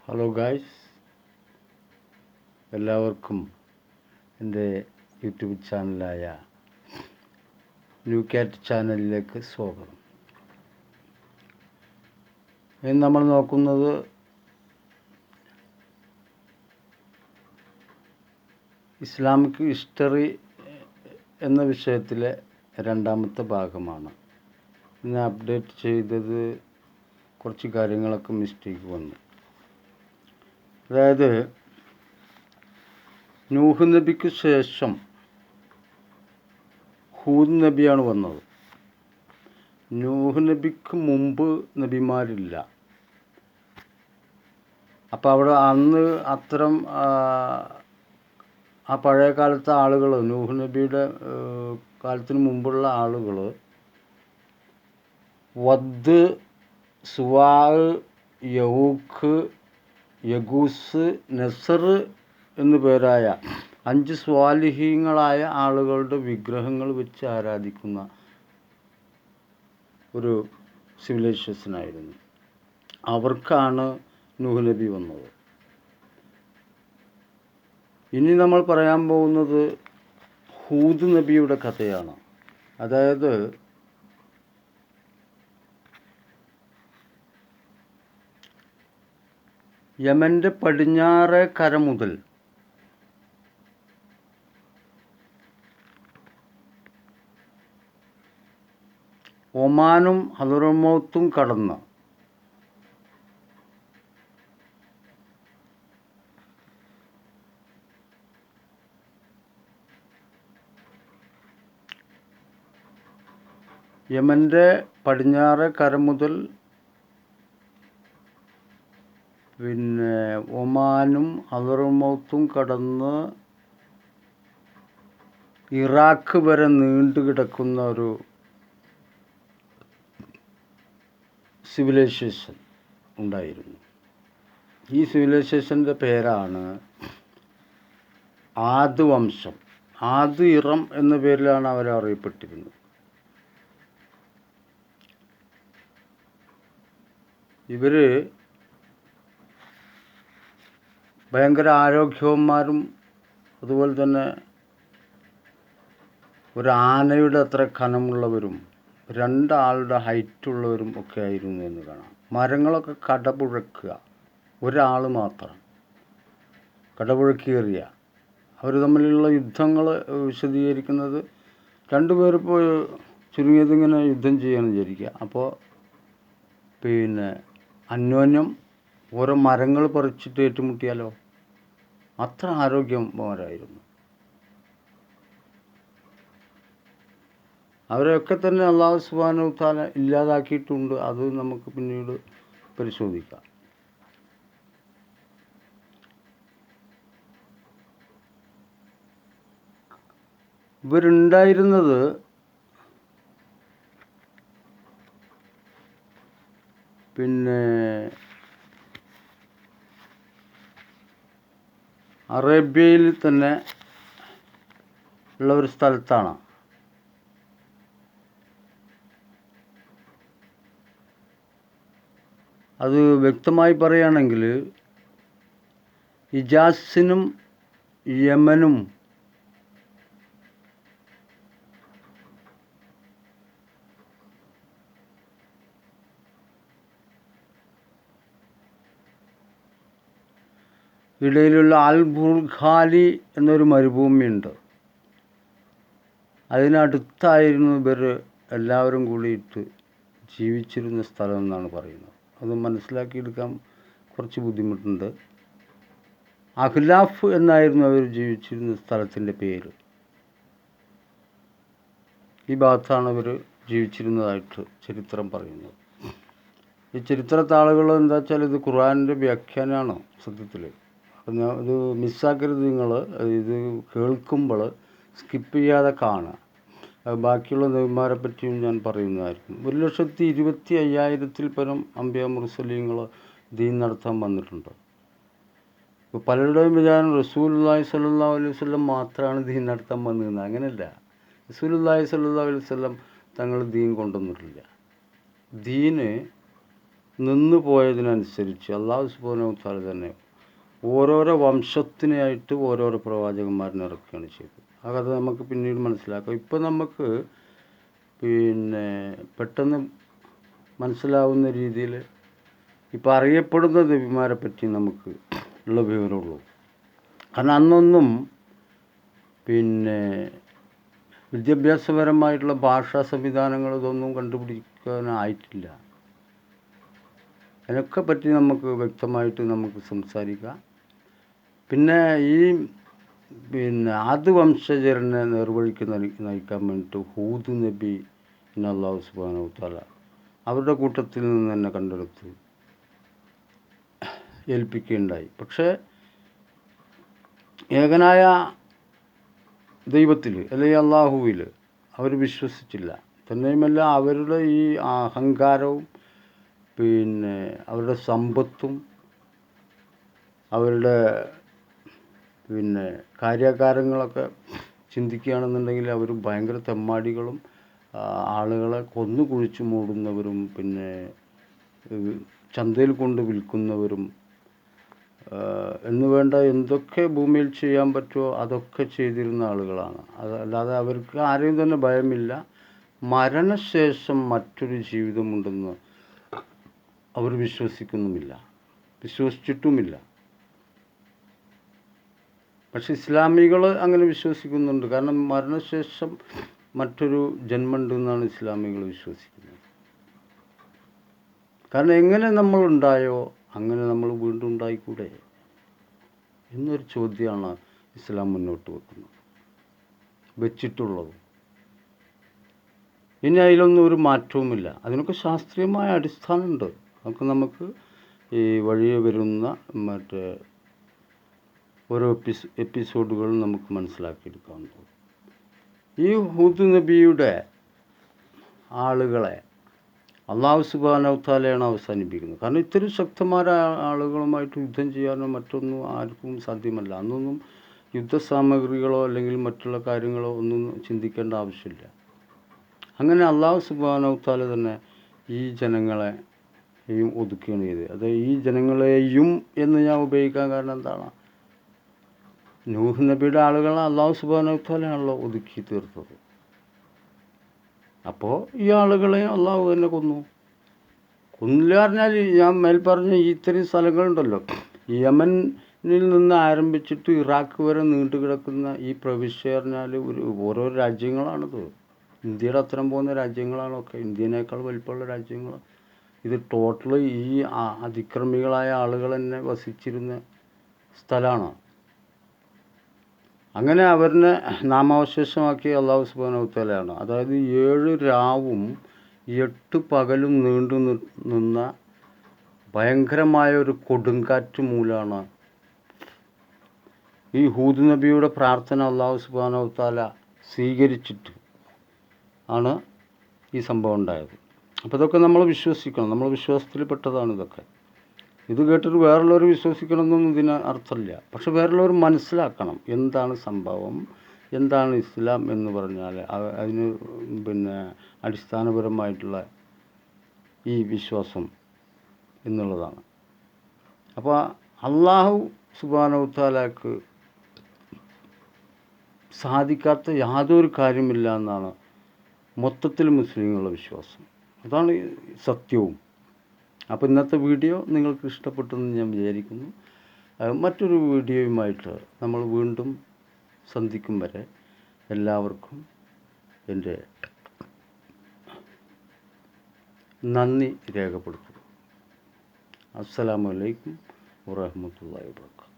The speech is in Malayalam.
ഹലോ ഗായ്സ്, എല്ലാവർക്കും എൻ്റെ യൂട്യൂബ് ചാനലായ ന്യൂ കാറ്റ് ചാനലിലേക്ക് സ്വാഗതം. ഇന്ന് നമ്മൾ നോക്കുന്നത് ഇസ്ലാമിക് ഹിസ്റ്ററി എന്ന വിഷയത്തിലെ രണ്ടാമത്തെ ഭാഗമാണ്. ഇന്ന് അപ്ഡേറ്റ് ചെയ്തത് കുറച്ച് കാര്യങ്ങളൊക്കെ മിസ്റ്റേക്ക് വന്നു. അതായത് നൂഹ് നബിക്ക് ശേഷം ഹൂദ് നബിയാണ് വന്നത്. നൂഹ് നബിക്ക് മുമ്പ് നബിമാരില്ല. അപ്പോൾ അവിടെ അന്ന് അത്തരം ആ പഴയ കാലത്തെ ആളുകൾ, നൂഹ് നബിയുടെ കാലത്തിന് മുമ്പുള്ള ആളുകൾ വദ്, സുവാ, യഹൂഖ്, യഗൂസ്, നസർ എന്നു പേരായ 5 സ്വാലിഹീങ്ങളായ ആളുകളുടെ വിഗ്രഹങ്ങൾ വെച്ച് ആരാധിക്കുന്ന ഒരു സിവിലൈസേഷനായിരുന്നു. അവർക്കാണ് നൂഹ് നബി വന്നത്. ഇനി നമ്മൾ പറയാൻ പോകുന്നത് ഹൂദ് നബിയുടെ കഥയാണ്. അതായത് യമൻ്റെ പടിഞ്ഞാറേ കര മുതൽ ഒമാനും ഹദറമൗത്തും കടന്ന് യമൻ്റെ പടിഞ്ഞാറേ കര മുതൽ ഒമാനും ഹദറമൗത്തും കടന്ന് ഇറാഖ് വരെ നീണ്ടു കിടക്കുന്ന ഒരു സിവിലൈസേഷൻ ഉണ്ടായിരുന്നു. ഈ സിവിലൈസേഷൻ്റെ പേരാണ് ആദ് വംശം. ആദ് ഇറം എന്ന പേരിലാണ് അവർ അറിയപ്പെട്ടിരുന്നത്. ഇവർ ഭയങ്കര ആരോഗ്യവന്മാരും അതുപോലെ തന്നെ ഒരു ആനയുടെ അത്ര കനമുള്ളവരും 2 ആളുടെ ഹൈറ്റുള്ളവരും ഒക്കെ ആയിരുന്നു എന്ന് കാണാം. മരങ്ങളൊക്കെ കടപുഴക്കുക, ഒരാൾ മാത്രം കടപുഴക്കിയേറിയ. അവർ തമ്മിലുള്ള യുദ്ധങ്ങൾ വിശദീകരിക്കുന്നത് 2 പേർ ഇപ്പോൾ ചുരുങ്ങിയതിങ്ങനെ യുദ്ധം ചെയ്യാമെന്ന് വിചാരിക്കുക. അപ്പോൾ അന്യോന്യം ഓരോ മരങ്ങൾ പറിച്ചിട്ട് ഏറ്റുമുട്ടിയാലോ, അത്ര ആരോഗ്യവാന്മാരായിരുന്നു. അവരെയൊക്കെ തന്നെ അല്ലാഹു സുബ്ഹാനഹു വ തആല ഇല്ലാതാക്കിയിട്ടുണ്ട്. അത് നമുക്ക് പിന്നീട് പരിശോധിക്കാം. ഇവരുണ്ടായിരുന്നത് അറേബ്യയിൽ തന്നെ ഉള്ള ഒരു സ്ഥലത്താണ്. അത് വ്യക്തമായി പറയുകയാണെങ്കിൽ ഹിജാസിനും യമനും ഇടയിലുള്ള അൽ ബുർഖാലി എന്നൊരു മരുഭൂമിയുണ്ട്. അതിനടുത്തായിരുന്നു ഇവർ എല്ലാവരും കൂടിയിട്ട് ജീവിച്ചിരുന്ന സ്ഥലം എന്നാണ് പറയുന്നത്. അത് മനസ്സിലാക്കിയെടുക്കാൻ കുറച്ച് ബുദ്ധിമുട്ടുണ്ട്. അഹ്ലാഫ് എന്നായിരുന്നു അവർ ജീവിച്ചിരുന്ന സ്ഥലത്തിൻ്റെ പേര്. ഈ ഭാഗത്താണ് അവർ ജീവിച്ചിരുന്നതായിട്ട് ചരിത്രം പറയുന്നത്. ഈ ചരിത്രത്താളുകൾ എന്താ വെച്ചാൽ ഇത് ഖുർആനിൻ്റെ വ്യാഖ്യാനമാണ് സത്യത്തിൽ. അപ്പം ഇത് മിസ്സാക്കരുത്. നിങ്ങൾ ഇത് കേൾക്കുമ്പോൾ സ്കിപ്പ് ചെയ്യാതെ കാണുക. ബാക്കിയുള്ള നബിമാരെ പറ്റിയും ഞാൻ പറയുന്നതായിരിക്കും. 1,25,000-ൽ പരം അംബിയ മുർസലീങ്ങൾ ദീൻ നടത്താൻ വന്നിട്ടുണ്ട്. ഇപ്പോൾ പലരുടെയും വിചാരം റസൂലുള്ളാഹി സ്വല്ലല്ലാഹു അലൈഹി വസല്ലം മാത്രമാണ് ദീൻ നടത്താൻ വന്നതെന്ന്. അങ്ങനെയല്ല. റസൂലുള്ളാഹി സ്വല്ലല്ലാഹു അലൈഹി വസല്ലം തങ്ങൾ ദീൻ കൊണ്ടുവന്നിട്ടില്ല. ദീന് നിന്ന് പോയതിനനുസരിച്ച് അള്ളാഹു സുബ്ഹാനഹു വ തആല തന്നെ ഓരോരോ വംശത്തിനായിട്ട് ഓരോരോ പ്രവാചകന്മാരിനെ ഇറക്കുകയാണ് ചെയ്തത്. ആ കഥ നമുക്ക് പിന്നീട് മനസ്സിലാക്കാം. ഇപ്പം നമുക്ക് പിന്നെ പെട്ടെന്ന് മനസ്സിലാവുന്ന രീതിയിൽ ഇപ്പം അറിയപ്പെടുന്ന നബിമാരെ പറ്റി നമുക്ക് ഉള്ള വിവരമുള്ളൂ. കാരണം അന്നൊന്നും പിന്നെ വിദ്യാഭ്യാസപരമായിട്ടുള്ള ഭാഷാ സംവിധാനങ്ങൾ ഇതൊന്നും കണ്ടുപിടിക്കാനായിട്ടില്ല. അതിനൊക്കെ പറ്റി നമുക്ക് വ്യക്തമായിട്ട് നമുക്ക് സംസാരിക്കാം. പിന്നെ ആദ് വംശജരനെ നേർവഴിക്ക് നയിക്കാൻ വേണ്ടിയിട്ട് ഹൂദ് നബി അല്ലാഹു സുബ്ഹാനഹു വ തആല അവരുടെ കൂട്ടത്തിൽ നിന്ന് തന്നെ കണ്ടെടുത്ത് ഏൽപ്പിക്കുകയുണ്ടായി. പക്ഷേ ഏകനായ ദൈവത്തിൽ അല്ലെങ്കിൽ അള്ളാഹുവിൽ അവർ വിശ്വസിച്ചില്ല. തന്നെയുമല്ല അവരുടെ ഈ അഹങ്കാരവും പിന്നെ അവരുടെ സമ്പത്തും അവരുടെ പിന്നെ കാര്യകാരങ്ങളൊക്കെ ചിന്തിക്കുകയാണെന്നുണ്ടെങ്കിൽ അവർ ഭയങ്കര തെമ്മാടികളും ആളുകളെ കൊന്നു കുഴിച്ചു മൂടുന്നവരും പിന്നെ ചന്തയിൽ കൊണ്ട് വിൽക്കുന്നവരും എന്ന് വേണ്ട എന്തൊക്കെ ഭൂമിയിൽ ചെയ്യാൻ പറ്റുമോ അതൊക്കെ ചെയ്തിരുന്ന ആളുകളാണ്. അതല്ലാതെ അവർക്ക് ആരെയും തന്നെ ഭയമില്ല. മരണശേഷം മറ്റൊരു ജീവിതമുണ്ടെന്ന് അവർ വിശ്വസിച്ചിട്ടുമില്ല. പക്ഷെ ഇസ്ലാമികൾ അങ്ങനെ വിശ്വസിക്കുന്നുണ്ട്. കാരണം മരണശേഷം മറ്റൊരു ജന്മമുണ്ടെന്നാണ് ഇസ്ലാമികൾ വിശ്വസിക്കുന്നത്. കാരണം എങ്ങനെ നമ്മളുണ്ടായോ അങ്ങനെ നമ്മൾ വീണ്ടും ഉണ്ടായിക്കൂടെ എന്നൊരു ചോദ്യമാണ് ഇസ്ലാം മുന്നോട്ട് വെച്ചിട്ടുള്ളത്. ഇനി അതിലൊന്നും ഒരു മാറ്റവുമില്ല. അതിനൊക്കെ ശാസ്ത്രീയമായ അടിസ്ഥാനമുണ്ട്. നമുക്ക് ഈ വഴിയെ വരുന്ന മറ്റേ ഓരോ എപ്പിസോഡുകൾ നമുക്ക് മനസ്സിലാക്കിയെടുക്കാവുന്നതാണ്. ഈ ഹൂദ് നബിയുടെ ആളുകളെ അല്ലാഹു സുബ്ഹാനഹു വ തആലയാണ് അവസാനിപ്പിക്കുന്നത്. കാരണം ഇത്രയും ശക്തമായ ആളുകളുമായിട്ട് യുദ്ധം ചെയ്യാനോ മറ്റൊന്നും ആർക്കും സാധ്യമല്ല. അന്നൊന്നും യുദ്ധസാമഗ്രികളോ അല്ലെങ്കിൽ മറ്റുള്ള കാര്യങ്ങളോ ഒന്നും ചിന്തിക്കേണ്ട ആവശ്യമില്ല. അങ്ങനെ അല്ലാഹു സുബ്ഹാനഹു വ തആല തന്നെ ഈ ജനങ്ങളെയും ഒതുക്കുകയാണ് ചെയ്തത്. അത് ഈ ജനങ്ങളെയും എന്ന് ഞാൻ ഉപയോഗിക്കാൻ കാരണം എന്താണ്? നൂഹ് നബിയുടെ ആളുകളെ അല്ലാഹു സുബ്ഹാനഹു വ തആലയാണല്ലോ ഒതുക്കി തീർത്തത്. അപ്പോൾ ഈ ആളുകളെ അള്ളാഹു തന്നെ കൊന്നില്ല പറഞ്ഞാൽ ഞാൻ മേൽപ്പറഞ്ഞ ഇത്രയും സ്ഥലങ്ങളുണ്ടല്ലോ, യമനിൽ നിന്ന് ആരംഭിച്ചിട്ട് ഇറാഖ് വരെ നീണ്ടു കിടക്കുന്ന ഈ പ്രവിശ്യ പറഞ്ഞാൽ ഓരോ രാജ്യങ്ങളാണിത്. ഇന്ത്യയുടെ അത്തരം പോകുന്ന രാജ്യങ്ങളാണൊക്കെ, ഇന്ത്യനേക്കാൾ വലിപ്പമുള്ള രാജ്യങ്ങൾ. ഇത് ടോട്ടൽ ഈ അതിക്രമികളായ ആളുകൾ തന്നെ വസിച്ചിരുന്ന സ്ഥലമാണ്. അങ്ങനെ അവരിനെ നാമാവശേഷമാക്കിയ അല്ലാഹു സുബ്ഹാനഹു വ തആലയാണ്. അതായത് 7 രാവും 8 പകലും നീണ്ടു നിന്ന ഭയങ്കരമായ ഒരു കൊടുങ്കാറ്റ് മൂലമാണ് ഈ ഹൂദ് നബിയുടെ പ്രാർത്ഥന അല്ലാഹു സുബ്ഹാനഹു വ തആല സ്വീകരിച്ചിട്ട് ആണ് ഈ സംഭവം ഉണ്ടായത്. അപ്പോൾ ഇതൊക്കെ നമ്മൾ വിശ്വസിക്കണം. നമ്മൾ വിശ്വാസത്തിൽപ്പെട്ടതാണ് ഇതൊക്കെ. ഇത് കേട്ടിട്ട് വേറുള്ളവർ വിശ്വസിക്കണമെന്നൊന്നും ഇതിന് അർത്ഥമില്ല. പക്ഷെ വേറുള്ളവർ മനസ്സിലാക്കണം എന്താണ് സംഭവം, എന്താണ് ഇസ്ലാം എന്ന് പറഞ്ഞാൽ അതിന് പിന്നെ അടിസ്ഥാനപരമായിട്ടുള്ള ഈ വിശ്വാസം എന്നുള്ളതാണ്. അപ്പോൾ അല്ലാഹു സുബ്ഹാനഹു വ തആലക്ക് സാധിക്കാത്ത യാതൊരു കാര്യമില്ല എന്നാണ് മൊത്തത്തിൽ മുസ്ലിങ്ങളുടെ വിശ്വാസം. അതാണ് സത്യവും. അപ്പോൾ ഇന്നത്തെ വീഡിയോ നിങ്ങൾക്ക് ഇഷ്ടപ്പെട്ടെന്ന് ഞാൻ വിചാരിക്കുന്നു. മറ്റൊരു വീഡിയോയുമായിട്ട് നമ്മൾ വീണ്ടും സന്ധിക്കും വരെ എല്ലാവർക്കും എൻ്റെ നന്ദി രേഖപ്പെടുത്തുന്നു. അസ്സലാമു അലൈക്കും വറഹ്മത്തുള്ളാഹി വബറകാതുഹു.